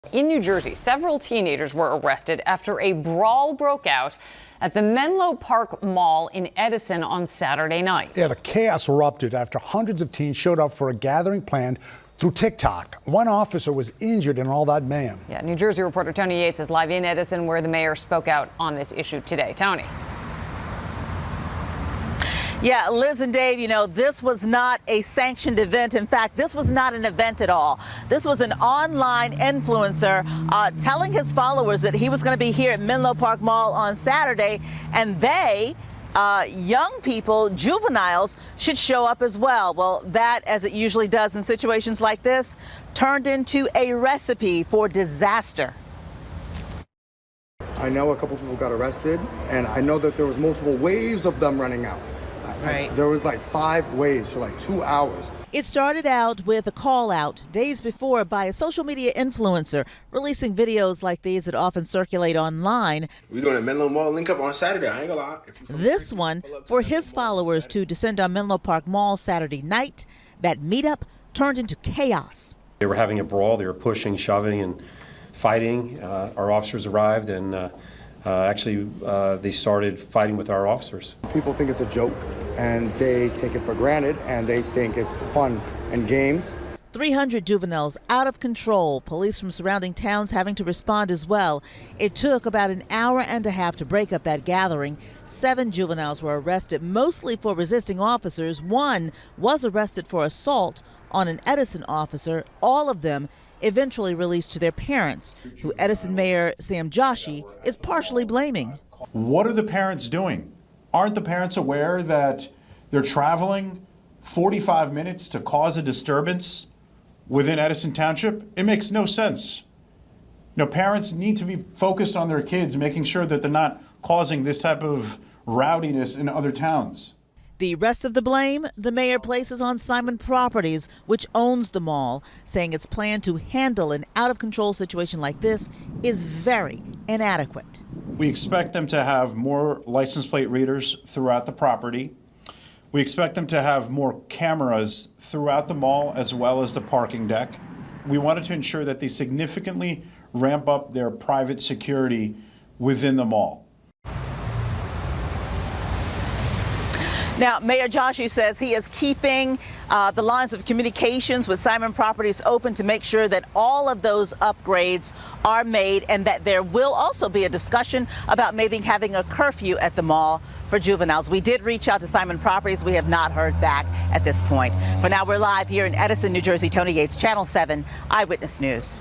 In New Jersey, several teenagers were arrested after a brawl broke out at the Menlo-Park Mall in Edison on Saturday night. Yeah, the chaos erupted after hundreds of teens showed up for a gathering planned through TikTok. One officer was injured in all that mayhem. Yeah, New Jersey reporter Tony Yates is live in Edison, where the mayor spoke out on this issue today. Tony. Yeah, Liz and Dave, you know, this was not a sanctioned event. In fact, this was not an event at all. This was an online influencer telling his followers that he was going to be here at Menlo-Park Mall on Saturday, and they, young people, juveniles, should show up as well. Well, that, as it usually does in situations like this, turned into a recipe for disaster. I know a couple people got arrested, and I know that there was multiple waves of them running out. Right. There was like 5 waves for like 2 hours. It started out with a call out days before by a social media influencer releasing videos like these that often circulate online. We're doing a Menlo Mall link up on Saturday. I ain't gonna lie. This one for his followers to descend on Menlo Park Mall Saturday night. That meetup turned into chaos. They were having a brawl. They were pushing, shoving, and fighting. Our officers arrived, and they started fighting with our officers. People think it's a joke, and they take it for granted, and they think it's fun and games. 300 juveniles out of control. Police from surrounding towns having to respond as well. It took about an hour and a half to break up that gathering. 7 juveniles were arrested, mostly for resisting officers. 1 was arrested for assault on an Edison officer. All of them eventually released to their parents, who Edison Mayor Sam Joshi is partially blaming. What are the parents doing? Aren't the parents aware that they're traveling 45 minutes to cause a disturbance within Edison Township? It makes no sense. You know, parents need to be focused on their kids, making sure that they're not causing this type of rowdiness in other towns. The rest of the blame, the mayor places on Simon Properties, which owns the mall, saying its plan to handle an out-of-control situation like this is very inadequate. We expect them to have more license plate readers throughout the property. We expect them to have more cameras throughout the mall as well as the parking deck. We wanted to ensure that they significantly ramp up their private security within the mall. Now, Mayor Joshi says he is keeping the lines of communications with Simon Properties open to make sure that all of those upgrades are made, and that there will also be a discussion about maybe having a curfew at the mall for juveniles. We did reach out to Simon Properties. We have not heard back at this point. For now, we're live here in Edison, New Jersey. Tony Yates, Channel 7 Eyewitness News.